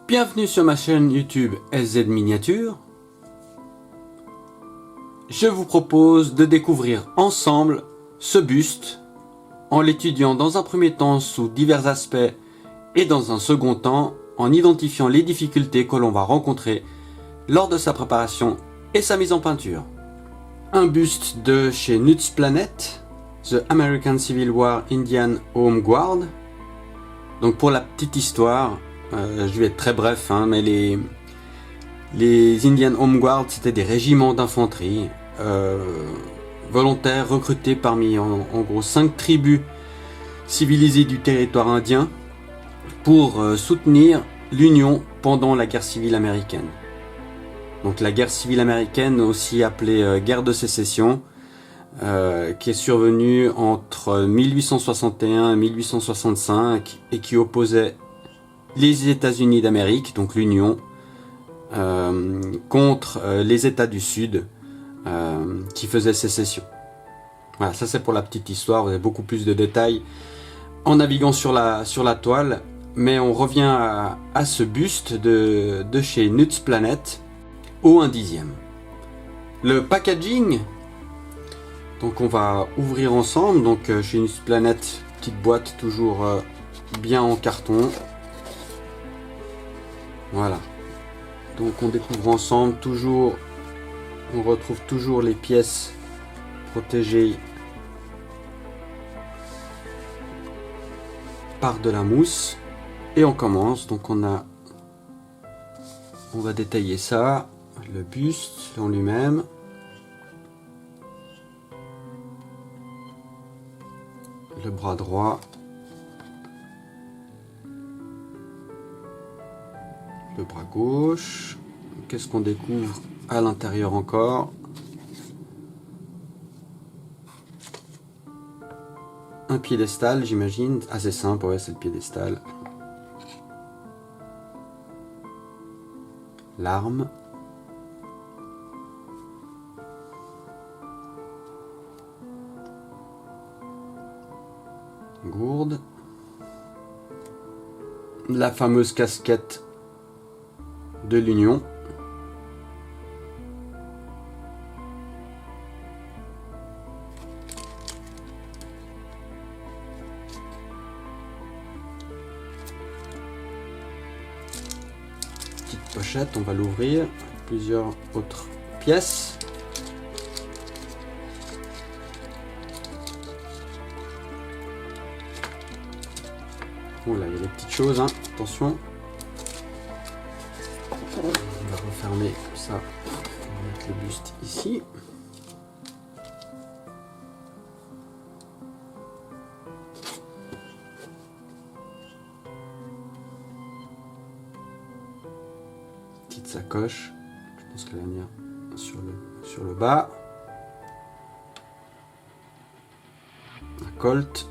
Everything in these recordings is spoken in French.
Bienvenue sur ma chaîne YouTube SZ Miniature. Je vous propose de découvrir ensemble ce buste en l'étudiant dans un premier temps sous divers aspects et dans un second temps en identifiant les difficultés que l'on va rencontrer lors de sa préparation et sa mise en peinture. Un buste de chez Nuts Planet, The American Civil War Indian Home Guard. Donc pour la petite histoire, je vais être très bref, mais les Indian Home Guard, c'était des régiments d'infanterie volontaires recrutés parmi en gros 5 tribus civilisées du territoire indien pour soutenir l'Union pendant la guerre civile américaine. Donc la guerre civile américaine, aussi appelée guerre de sécession, qui est survenue entre 1861 et 1865 et qui opposait les États-Unis d'Amérique, donc l'Union, contre les États du Sud qui faisaient sécession. Voilà, ça c'est pour la petite histoire, vous avez beaucoup plus de détails en naviguant sur la toile, mais on revient à ce buste de chez Nuts Planet au 1/10. Le packaging, donc on va ouvrir ensemble, donc chez Nuts Planet, petite boîte toujours bien en carton. Voilà, donc on découvre ensemble, toujours, on retrouve toujours les pièces protégées par de la mousse. Et on commence, donc on va détailler ça, le buste en lui-même. Le bras droit. Le bras gauche. Qu'est-ce qu'on découvre à l'intérieur encore? Un piédestal, j'imagine. Assez simple, ouais, c'est le piédestal. L'arme. Gourde. La fameuse casquette de l'Union. Petite pochette, on va l'ouvrir avec plusieurs autres pièces. Oh là, il y a des petites choses, attention. On va refermer comme ça. On va mettre le buste ici. Petite sacoche. Je pense qu'elle va venir sur le bas. Un colt.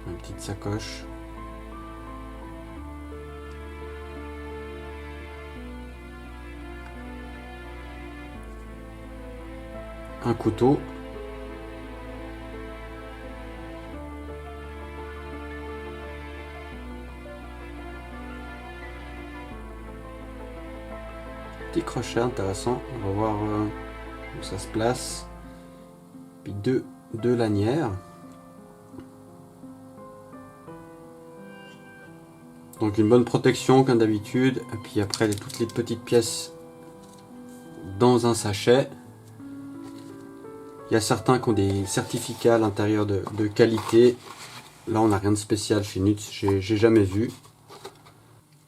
Une petite sacoche. Un couteau. Petit crochet intéressant. On va voir où ça se place. Puis deux lanières. Donc une bonne protection comme d'habitude, et puis après toutes les petites pièces dans un sachet. Il y a certains qui ont des certificats à l'intérieur de qualité. Là on n'a rien de spécial chez Nuts, j'ai jamais vu.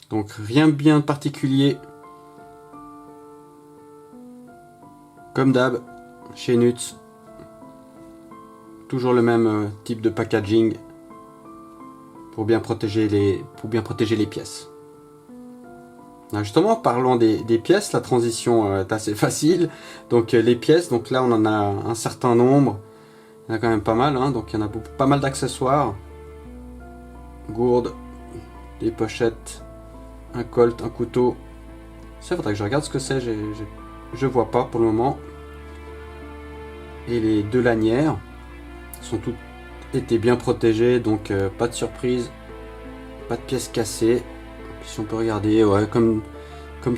Donc rien bien particulier. Comme d'hab, chez Nuts. Toujours le même type de packaging. Pour bien protéger les pièces. Alors justement, parlons des pièces, la transition est assez facile. Donc les pièces, donc là on en a un certain nombre. Il y en a quand même pas mal, donc il y en a pas mal d'accessoires. Gourde, des pochettes, un colt, un couteau. Ça, faudrait que je regarde ce que c'est, je vois pas pour le moment. Et les deux lanières. sont toutes été bien protégées, donc pas de surprise, pas de pièces cassées. Si on peut regarder, ouais, comme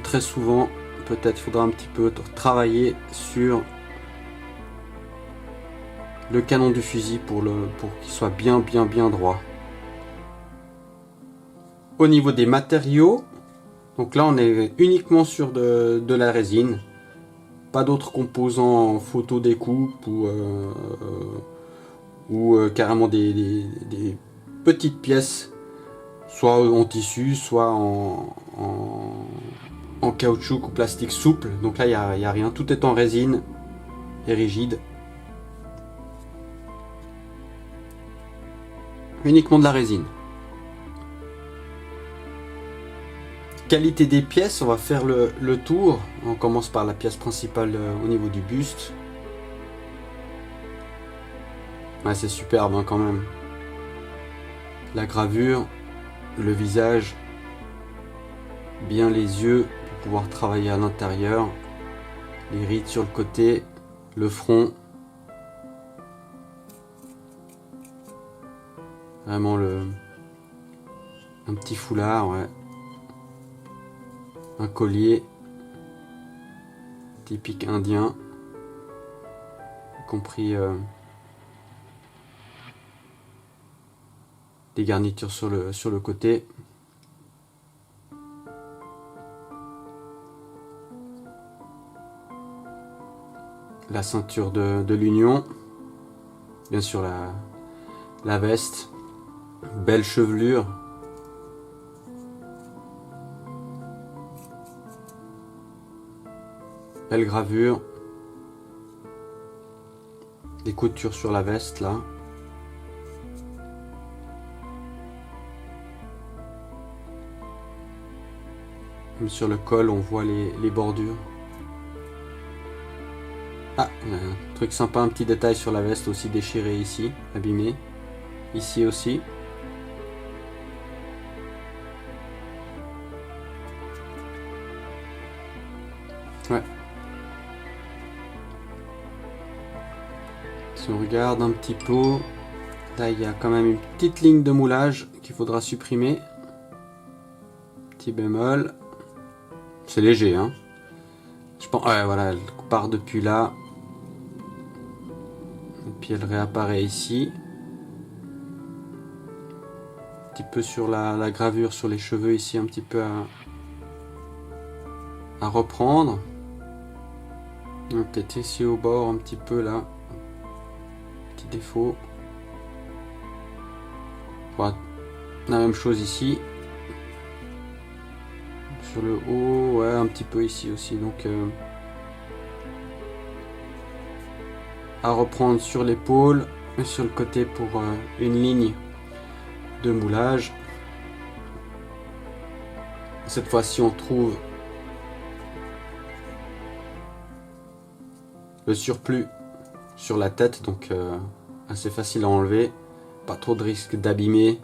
très souvent, peut-être faudra un petit peu travailler sur le canon du fusil pour qu'il soit bien droit. Au niveau des matériaux, donc là on est uniquement sur de la résine, pas d'autres composants photo découpe ou carrément des petites pièces, soit en tissu, soit en caoutchouc ou plastique souple. Donc là il n'y a rien, tout est en résine et rigide. Uniquement de la résine. Qualité des pièces, on va faire le tour. On commence par la pièce principale au niveau du buste. Ouais, c'est superbe hein, quand même. La gravure, le visage, bien les yeux pour pouvoir travailler à l'intérieur, les rides sur le côté, le front. Vraiment un petit foulard, ouais. Un collier typique indien, y compris des garnitures sur le côté. La ceinture de l'union, bien sûr la veste, belle chevelure. Belle gravure. Des coutures sur la veste là. Même sur le col on voit les bordures. Ah, un truc sympa, un petit détail sur la veste aussi déchiré ici, abîmé. Ici aussi. Ouais. Si on regarde un petit peu, là il y a quand même une petite ligne de moulage qu'il faudra supprimer. Petit bémol. C'est léger, hein. Je pense, ouais, voilà, elle part depuis là. Et puis elle réapparaît ici. Un petit peu sur la gravure sur les cheveux ici, un petit peu à reprendre. Peut-être ici au bord, un petit peu là. Petit défaut. Voilà. La même chose ici. Sur le haut, ouais, un petit peu ici aussi. Donc à reprendre sur l'épaule et sur le côté pour une ligne de moulage. Cette fois-ci on trouve le surplus sur la tête, donc assez facile à enlever, pas trop de risque d'abîmer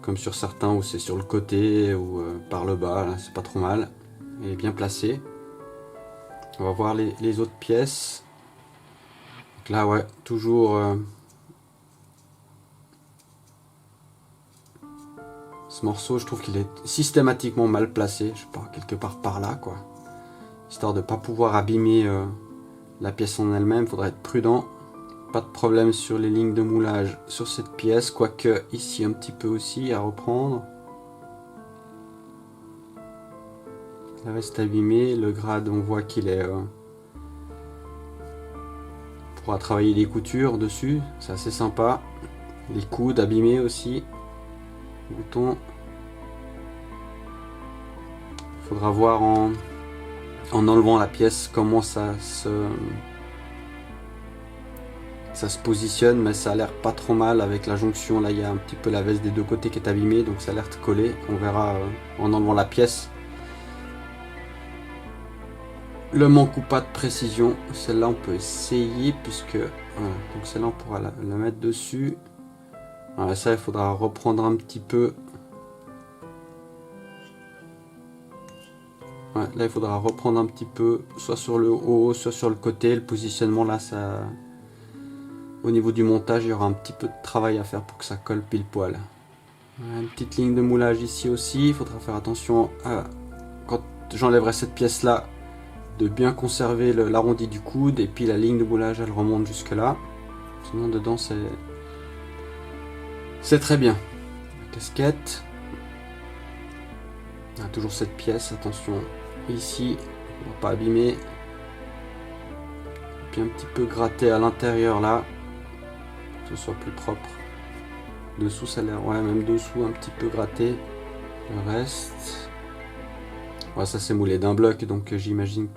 comme sur certains où c'est sur le côté ou par le bas, là c'est pas trop mal, et bien placé. On va voir les autres pièces. Donc là ouais, toujours ce morceau, je trouve qu'il est systématiquement mal placé, je sais pas, quelque part par là quoi, histoire de pas pouvoir abîmer la pièce en elle-même. Faudrait être prudent. Pas de problème sur les lignes de moulage sur cette pièce, quoique ici un petit peu aussi à reprendre. La veste abîmée, le grade on voit qu'il est on pourra travailler les coutures dessus, c'est assez sympa. Les coudes abîmés aussi, boutons. Faudra voir en enlevant la pièce comment ça se positionne, mais ça a l'air pas trop mal avec la jonction. Là il y a un petit peu la veste des deux côtés qui est abîmée, donc ça a l'air de coller. On verra en enlevant la pièce. Le manque ou pas de précision, celle-là on peut essayer puisque voilà, donc celle-là on pourra la mettre dessus. Voilà, ça il faudra reprendre un petit peu. Ouais, là il faudra reprendre un petit peu, soit sur le haut, soit sur le côté. Le positionnement là, ça au niveau du montage, il y aura un petit peu de travail à faire pour que ça colle pile poil. Voilà, une petite ligne de moulage ici aussi. Il faudra faire attention à, quand j'enlèverai cette pièce là, de bien conserver l'arrondi du coude, et puis la ligne de moulage elle remonte jusque là. Sinon dedans c'est très bien. La casquette. On a toujours cette pièce, attention ici, on ne va pas abîmer. Puis un petit peu gratter à l'intérieur là, pour que ce soit plus propre. Dessous ça a l'air, ouais, même dessous un petit peu gratté. Le reste, ouais, ça c'est moulé d'un bloc, donc j'imagine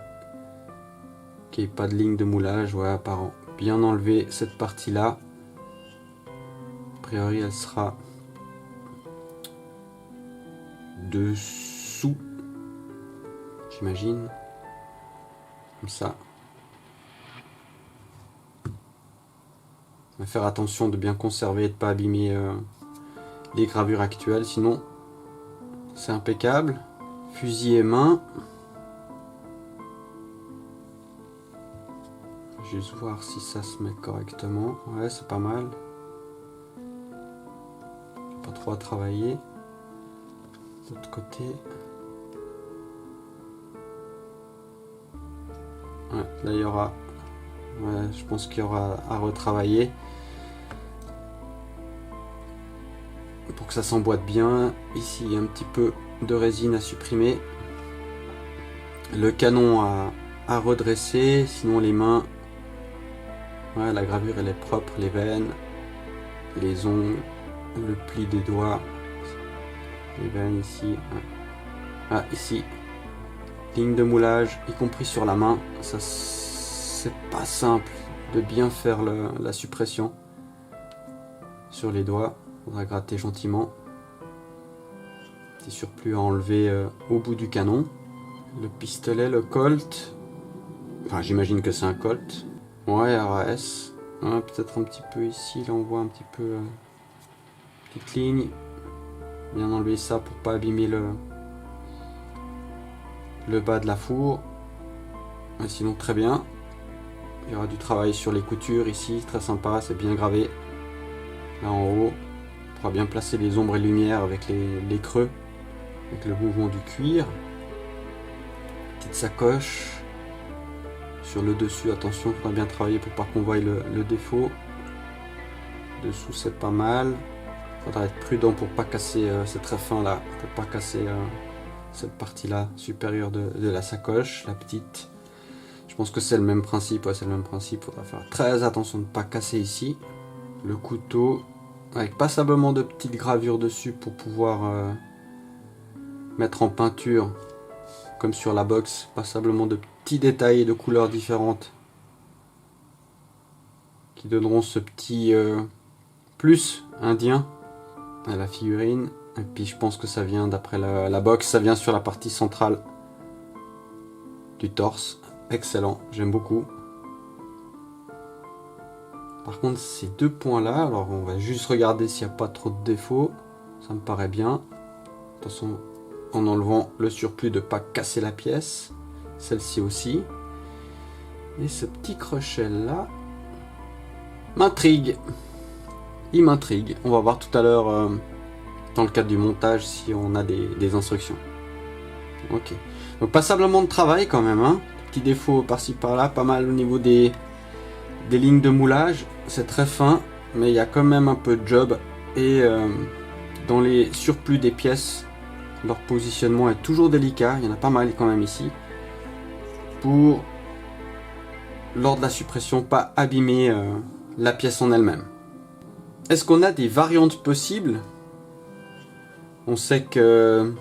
qu'il n'y ait pas de ligne de moulage. Ouais, apparent. Bien enlever cette partie là. A priori elle sera dessous, j'imagine, comme ça. On va faire attention de bien conserver et de ne pas abîmer les gravures actuelles, sinon c'est impeccable. Fusil et main. Juste voir si ça se met correctement. Ouais, c'est pas mal. Pas trop à travailler. De l'autre côté. Ouais, là il y aura. Ouais, je pense qu'il y aura à retravailler. Pour que ça s'emboîte bien. Ici il y a un petit peu de résine à supprimer. Le canon à redresser. Sinon les mains. Ouais, la gravure elle est propre. Les veines. Les ongles. Le pli des doigts. Les veines ici. Ouais. Ah, ici. Ligne de moulage, y compris sur la main. Ça, c'est pas simple de bien faire la suppression sur les doigts. On va gratter gentiment. Petit surplus à enlever au bout du canon. Le pistolet, le Colt. Enfin, j'imagine que c'est un Colt. Ouais, RAS. Ouais, peut-être un petit peu ici. Là, on voit un petit peu petite ligne. Bien enlever ça pour pas abîmer le bas de la fourre. Et sinon, très bien. Il y aura du travail sur les coutures ici, très sympa, c'est bien gravé. Là en haut, on pourra bien placer les ombres et lumières avec les creux, avec le mouvement du cuir. Petite sacoche. Sur le dessus, attention, il faudra bien travailler pour pas qu'on voie le défaut. Dessous, c'est pas mal. Il faudra être prudent pour pas casser, c'est très fin là, pour pas casser cette partie là supérieure de la sacoche, la petite. Je pense que c'est le même principe, ouais, c'est le même principe. Il faudra faire très attention de ne pas casser ici. Le couteau, avec passablement de petites gravures dessus pour pouvoir mettre en peinture, comme sur la box, passablement de petits détails et de couleurs différentes qui donneront ce petit plus indien à la figurine. Et puis je pense que ça vient d'après la box, ça vient sur la partie centrale du torse. Excellent, j'aime beaucoup. Par contre ces deux points là, alors on va juste regarder s'il n'y a pas trop de défauts. Ça me paraît bien. Attention en enlevant le surplus de ne pas casser la pièce. Celle-ci aussi. Et ce petit crochet là m'intrigue. Il m'intrigue. On va voir tout à l'heure dans le cadre du montage si on a des instructions. Ok. Donc passablement de travail quand même, hein. Petit défaut par-ci par-là, pas mal au niveau des lignes de moulage. C'est très fin, mais il y a quand même un peu de job. Et dans les surplus des pièces, leur positionnement est toujours délicat. Il y en a pas mal quand même ici. Pour, lors de la suppression, pas abîmer la pièce en elle-même. Est-ce qu'on a des variantes possibles? On sait que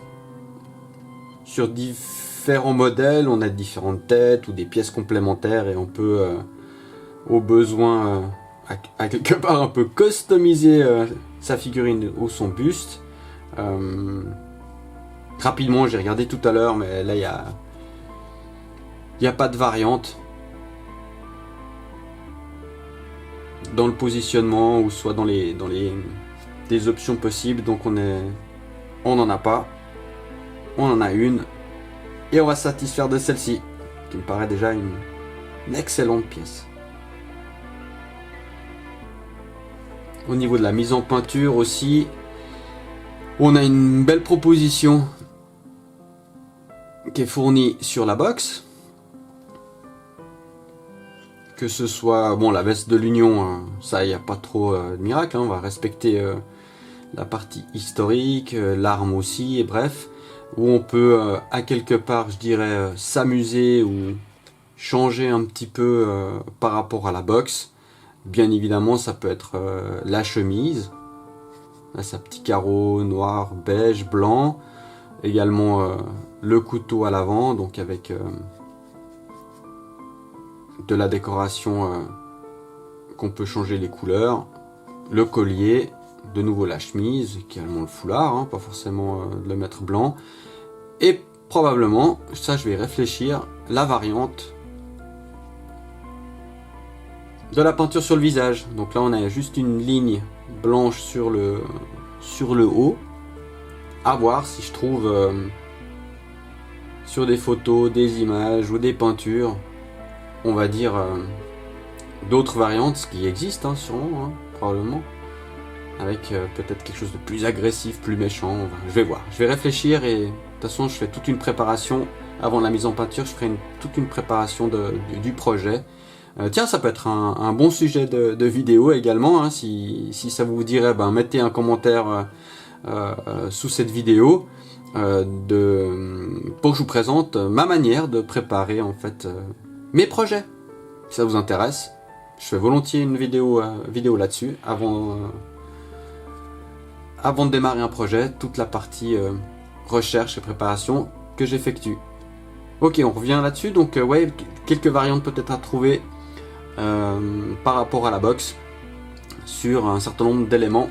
sur différents modèles, on a différentes têtes ou des pièces complémentaires et on peut, au besoin, à quelque part un peu customiser sa figurine ou son buste. Rapidement, j'ai regardé tout à l'heure, mais là, il n'y a pas de variante dans le positionnement ou soit dans des options possibles. Donc on n'en a pas. On en a une. Et on va se satisfaire de celle-ci, qui me paraît déjà une excellente pièce. Au niveau de la mise en peinture aussi, on a une belle proposition qui est fournie sur la box. Que ce soit, bon, la veste de l'Union, hein, ça, il n'y a pas trop de miracle, hein, on va respecter la partie historique, l'arme aussi, et bref, où on peut, à quelque part, je dirais, s'amuser ou changer un petit peu par rapport à la box. Bien évidemment, ça peut être la chemise, là, sa petit carreau noir, beige, blanc, également le couteau à l'avant, donc avec de la décoration qu'on peut changer les couleurs, le collier, de nouveau la chemise, également le foulard, hein, pas forcément le mettre blanc, et probablement, ça je vais réfléchir, la variante de la peinture sur le visage. Donc là on a juste une ligne blanche sur le haut, à voir si je trouve sur des photos, des images ou des peintures, on va dire d'autres variantes, ce qui existe hein, sûrement, hein, probablement, avec peut-être quelque chose de plus agressif, plus méchant. Je vais voir, je vais réfléchir et de toute façon je fais toute une préparation avant la mise en peinture, je ferai toute une préparation du projet. Tiens, ça peut être un bon sujet de vidéo également, hein, si ça vous dirait, ben, mettez un commentaire sous cette vidéo pour que je vous présente ma manière de préparer en fait mes projets. Si ça vous intéresse, je fais volontiers une vidéo là-dessus avant de démarrer un projet, toute la partie recherche et préparation que j'effectue. Ok, on revient là-dessus, donc ouais, quelques variantes peut-être à trouver par rapport à la box sur un certain nombre d'éléments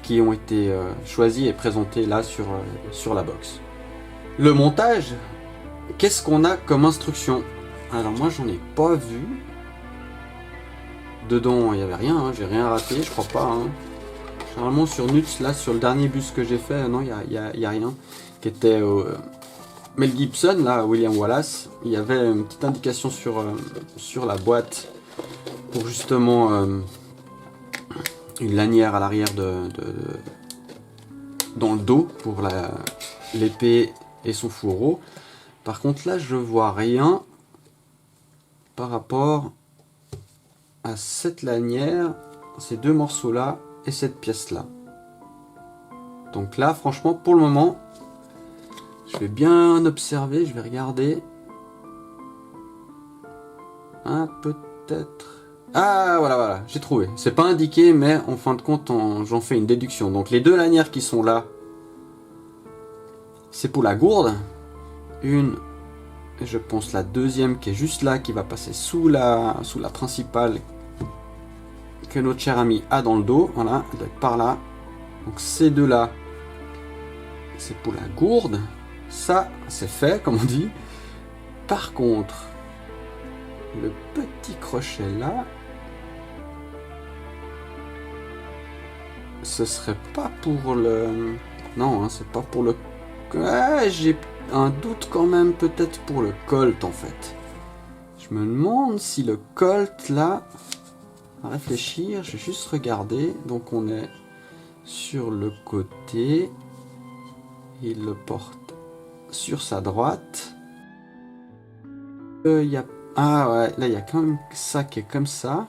qui ont été choisis et présentés là sur la box. Le montage, qu'est-ce qu'on a comme instruction? Alors moi j'en ai pas vu. Dedans il n'y avait rien, hein, j'ai rien raté, je crois pas. Hein. Généralement sur Nuts, là sur le dernier bus que j'ai fait, non, il y a rien. Qui était Mel Gibson, là, William Wallace, il y avait une petite indication sur la boîte pour justement une lanière à l'arrière dans le dos pour l'épée et son fourreau. Par contre là je vois rien par rapport à cette lanière, ces deux morceaux là et cette pièce là. Donc là franchement pour le moment je vais bien observer, je vais regarder. Ah, peut-être. Ah, voilà, j'ai trouvé. C'est pas indiqué, mais en fin de compte, j'en fais une déduction. Donc les deux lanières qui sont là, c'est pour la gourde. Une, et je pense la deuxième qui est juste là, qui va passer sous la principale que notre cher ami a dans le dos. Voilà, elle doit être par là. Donc ces deux là, c'est pour la gourde. Ça, c'est fait, comme on dit. Par contre, le petit crochet là, ce serait pas pour le... Non, hein, c'est pas pour le... Ah, j'ai un doute quand même, peut-être pour le colt en fait. Je me demande si le colt là... À réfléchir, je vais juste regarder. Donc on est sur le côté. Il le porte sur sa droite. Il y a... Ah ouais, là il y a quand même ça qui est comme ça.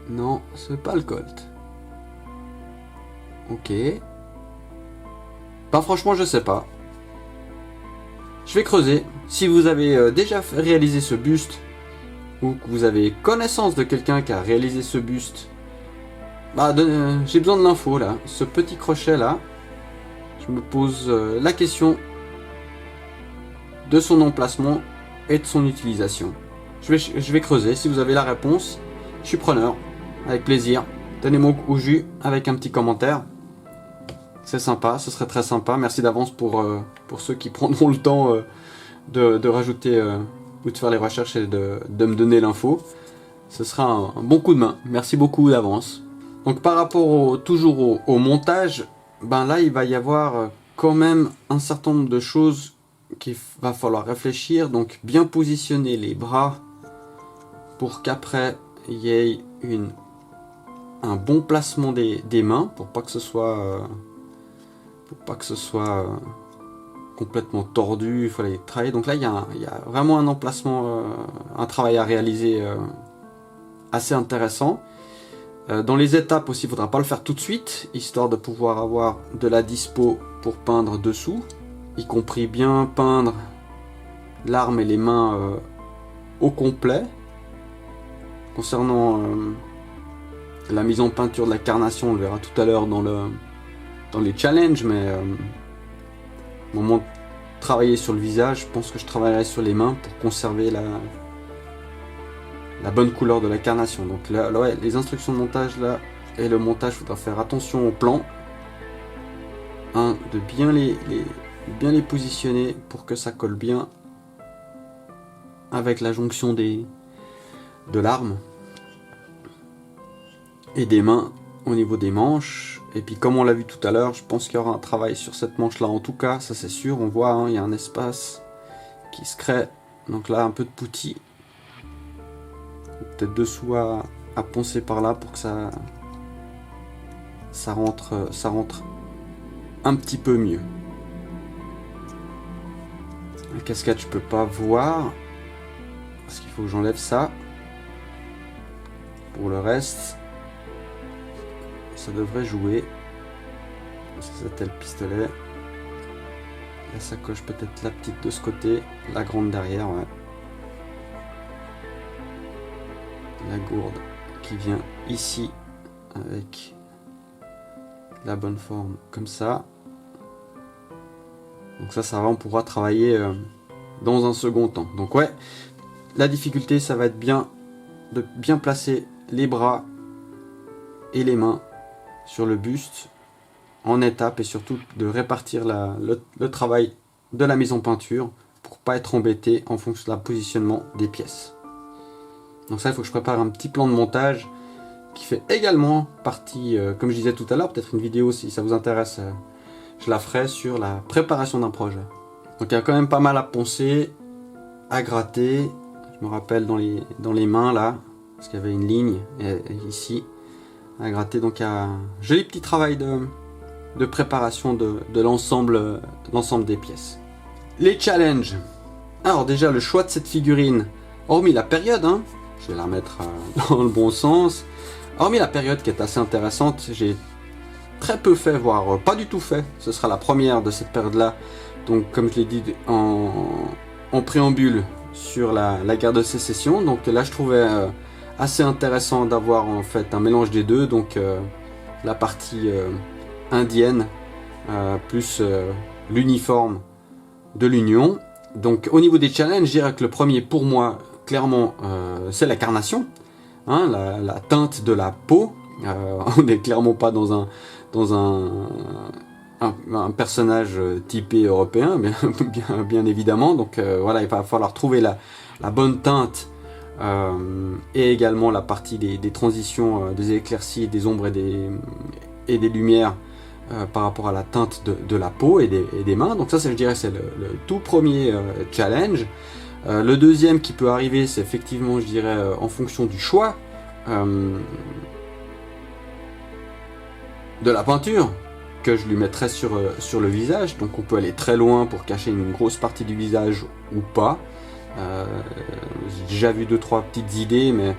Non, c'est pas le colt. Ok. Bah franchement je sais pas. Je vais creuser. Si vous avez déjà réalisé ce buste, ou que vous avez connaissance de quelqu'un qui a réalisé ce buste, bah j'ai besoin de l'info là. Ce petit crochet là, je me pose la question de son emplacement et de son utilisation. Je vais creuser. Si vous avez la réponse, je suis preneur. Avec plaisir. Tenez-moi au jus avec un petit commentaire. C'est sympa, ce serait très sympa. Merci d'avance pour ceux qui prendront le temps de rajouter ou de faire les recherches et de me donner l'info. Ce sera un bon coup de main. Merci beaucoup d'avance. Donc par rapport toujours au montage, ben là il va y avoir quand même un certain nombre de choses qu'il va falloir réfléchir. Donc bien positionner les bras pour qu'après il y ait un bon placement des mains pour pas que ce soit complètement tordu. Il faut les travailler. Donc là, il y a vraiment un emplacement, un travail à réaliser assez intéressant. Dans les étapes aussi, il ne faudra pas le faire tout de suite, histoire de pouvoir avoir de la dispo pour peindre dessous, y compris bien peindre l'arme et les mains au complet. Concernant la mise en peinture de la carnation, on le verra tout à l'heure dans les challenges, mais au moment de travailler sur le visage, je pense que je travaillerai sur les mains pour conserver la bonne couleur de la carnation. Donc là, ouais, les instructions de montage là et le montage, il faudra faire attention au plan, de bien les positionner pour que ça colle bien avec la jonction de l'arme et des mains au niveau des manches. Et puis comme on l'a vu tout à l'heure, je pense qu'il y aura un travail sur cette manche là, en tout cas ça c'est sûr. On voit, il y a un espace qui se crée, donc là un peu de poutis, peut-être dessous à poncer par là pour que ça rentre un petit peu mieux. La cascade je peux pas voir parce qu'il faut que j'enlève ça. Pour le reste, ça devrait jouer. Ça c'était le pistolet. La sacoche peut-être la petite de ce côté, la grande derrière, ouais. La gourde qui vient ici avec la bonne forme comme ça. Donc ça va, on pourra travailler dans un second temps. Donc ouais, la difficulté ça va être de bien placer les bras et les mains sur le buste en étapes et surtout de répartir le travail de la mise en peinture pour pas être embêté en fonction de la positionnement des pièces. Donc ça, il faut que je prépare un petit plan de montage qui fait également partie, comme je disais tout à l'heure, peut-être une vidéo si ça vous intéresse, je la ferai sur la préparation d'un projet. Donc il y a quand même pas mal à poncer, à gratter. Je me rappelle dans les mains là, parce qu'il y avait une ligne ici à gratter. Donc il y a un joli petit travail de préparation de l'ensemble des pièces. Les challenges. Alors déjà le choix de cette figurine, hormis la période, je vais la mettre dans le bon sens. Hormis la période qui est assez intéressante, j'ai très peu fait, voire pas du tout fait. Ce sera la première de cette période-là. Donc comme je l'ai dit en préambule sur la guerre de sécession. Donc là je trouvais assez intéressant d'avoir en fait un mélange des deux. Donc la partie indienne plus l'uniforme de l'Union. Donc au niveau des challenges, je dirais que le premier pour moi, clairement, c'est la carnation, la teinte de la peau. On n'est clairement pas dans un personnage typé européen, bien évidemment. Donc voilà, il va falloir trouver la bonne teinte et également la partie des transitions, des éclaircies, des ombres et des lumières par rapport à la teinte de la peau et des mains. Donc ça, je dirais, c'est le tout premier challenge. Le deuxième qui peut arriver, c'est effectivement, je dirais, en fonction du choix de la peinture que je lui mettrai sur le visage. Donc on peut aller très loin pour cacher une grosse partie du visage ou pas. J'ai déjà vu 2-3 petites idées, mais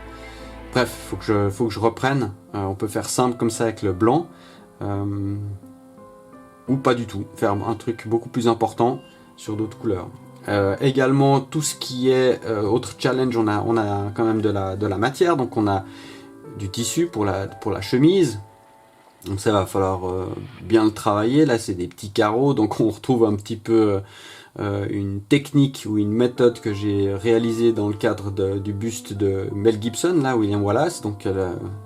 bref, faut que je reprenne. On peut faire simple comme ça avec le blanc, ou pas du tout, faire un truc beaucoup plus important sur d'autres couleurs. Également tout ce qui est autre challenge, on a quand même de la matière, donc on a du tissu pour la chemise. Donc ça va falloir bien le travailler. Là c'est des petits carreaux, donc on retrouve un petit peu une technique ou une méthode que j'ai réalisée dans le cadre du buste de Mel Gibson, là, William Wallace. Donc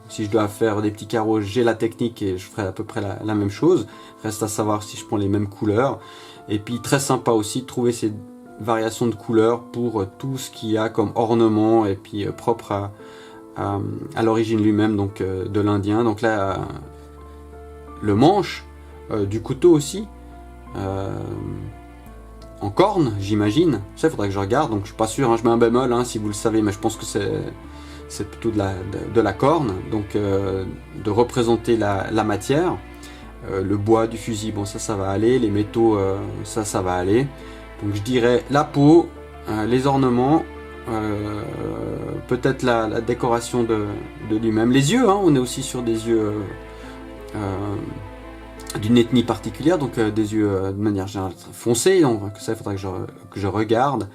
si je dois faire des petits carreaux, j'ai la technique et je ferai à peu près la même chose. Reste à savoir si je prends les mêmes couleurs. Et puis très sympa aussi de trouver ces variations de couleurs pour tout ce qu'il y a comme ornement et puis propre à l'origine lui-même, donc de l'Indien. Donc là le manche du couteau aussi en corne, j'imagine. Ça, il faudrait que je regarde, donc je suis pas sûr, je mets un bémol si vous le savez, mais je pense que c'est c'est plutôt de la corne, donc de représenter la matière. Le bois du fusil, bon ça va aller, les métaux, ça va aller. Donc je dirais la peau, les ornements, peut-être la décoration de lui-même. Les yeux, hein, on est aussi sur des yeux d'une ethnie particulière, donc des yeux de manière générale foncés, donc ça il faudra que je regarde.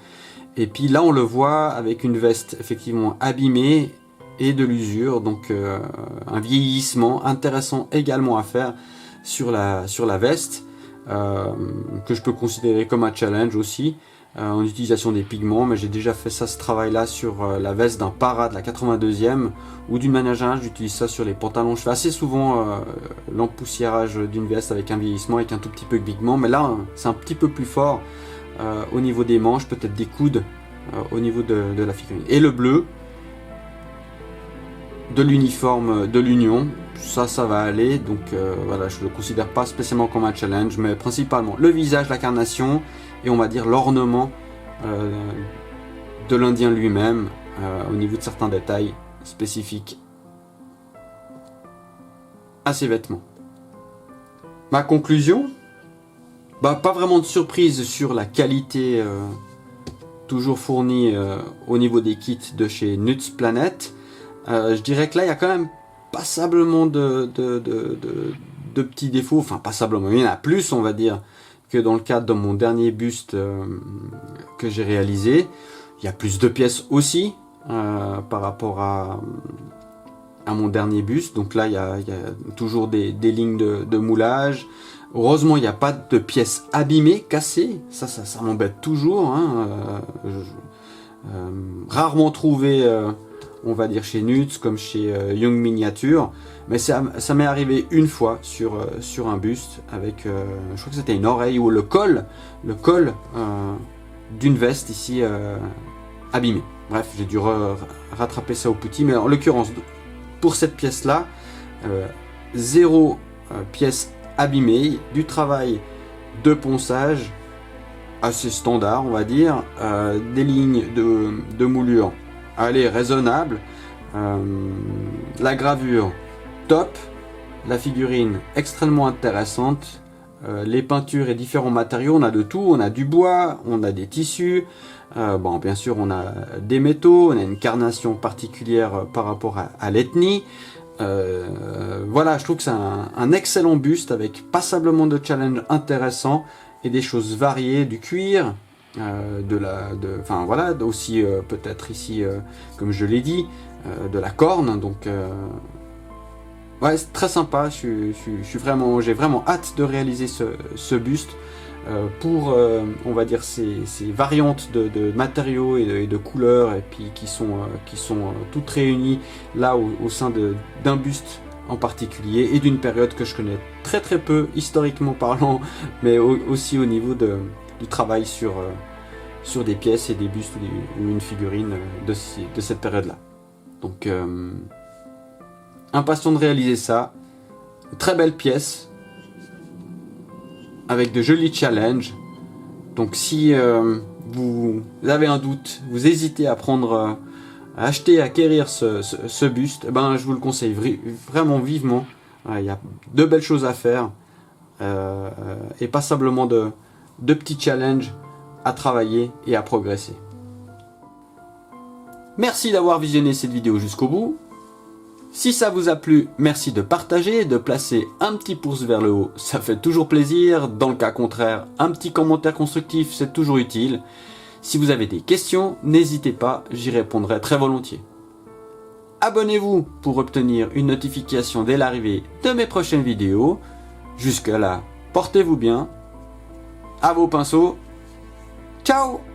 Et puis là on le voit avec une veste effectivement abîmée et de l'usure, donc un vieillissement intéressant également à faire sur la veste, que je peux considérer comme un challenge aussi, en utilisation des pigments, mais j'ai déjà fait ce travail là sur la veste d'un para de la 82e, ou d'une manière générale j'utilise ça sur les pantalons. Je fais assez souvent l'empoussiérage d'une veste avec un vieillissement, avec un tout petit peu de pigment, mais là c'est un petit peu plus fort au niveau des manches, peut-être des coudes, au niveau de la figurine. Et le bleu de l'uniforme de l'Union, ça va aller, donc voilà, je le considère pas spécialement comme un challenge, mais principalement le visage, la carnation, et on va dire l'ornement de l'Indien lui-même, au niveau de certains détails spécifiques à ses vêtements. Ma conclusion, pas vraiment de surprise sur la qualité toujours fournie au niveau des kits de chez Nuts Planet. Je dirais que là il y a quand même passablement de petits défauts, enfin passablement, il y en a plus on va dire que dans le cadre de mon dernier buste que j'ai réalisé. Il y a plus de pièces aussi par rapport à mon dernier buste, donc là il y a toujours des lignes de moulage. Heureusement il n'y a pas de pièces abîmées, cassées, ça m'embête toujours, hein. Rarement trouvé on va dire chez Nuts comme chez Young Miniature, mais ça m'est arrivé une fois sur un buste avec je crois que c'était une oreille ou le col d'une veste ici abîmée. Bref, j'ai dû rattraper ça au petit, mais en l'occurrence pour cette pièce là, zéro pièce abîmée, du travail de ponçage assez standard on va dire, des lignes de moulure allez, raisonnable, la gravure top, la figurine extrêmement intéressante, les peintures et différents matériaux, on a de tout, on a du bois, on a des tissus, bon bien sûr on a des métaux, on a une carnation particulière par rapport à l'ethnie. Voilà, je trouve que c'est un excellent buste avec passablement de challenges intéressants et des choses variées, du cuir, enfin voilà, aussi peut-être ici comme je l'ai dit, de la corne, donc ouais, c'est très sympa. J'ai vraiment hâte de réaliser ce buste pour on va dire ces variantes de matériaux et de couleurs, et puis qui sont toutes réunies là au sein d'un buste en particulier et d'une période que je connais très peu historiquement parlant, mais aussi au niveau du travail sur des pièces et des bustes ou une figurine de cette période-là. Donc, impatient de réaliser ça. Une très belle pièce, avec de jolis challenges. Donc si vous avez un doute, vous hésitez à acheter, acquérir ce buste, eh ben, je vous le conseille vraiment vivement. Il y a de belles choses à faire et passablement de petits challenges à travailler et à progresser. Merci d'avoir visionné cette vidéo jusqu'au bout. Si ça vous a plu, merci de partager, de placer un petit pouce vers le haut, ça fait toujours plaisir. Dans le cas contraire, un petit commentaire constructif, c'est toujours utile. Si vous avez des questions, n'hésitez pas, j'y répondrai très volontiers. Abonnez-vous pour obtenir une notification dès l'arrivée de mes prochaines vidéos. Jusque là, portez-vous bien. À vos pinceaux. Ciao!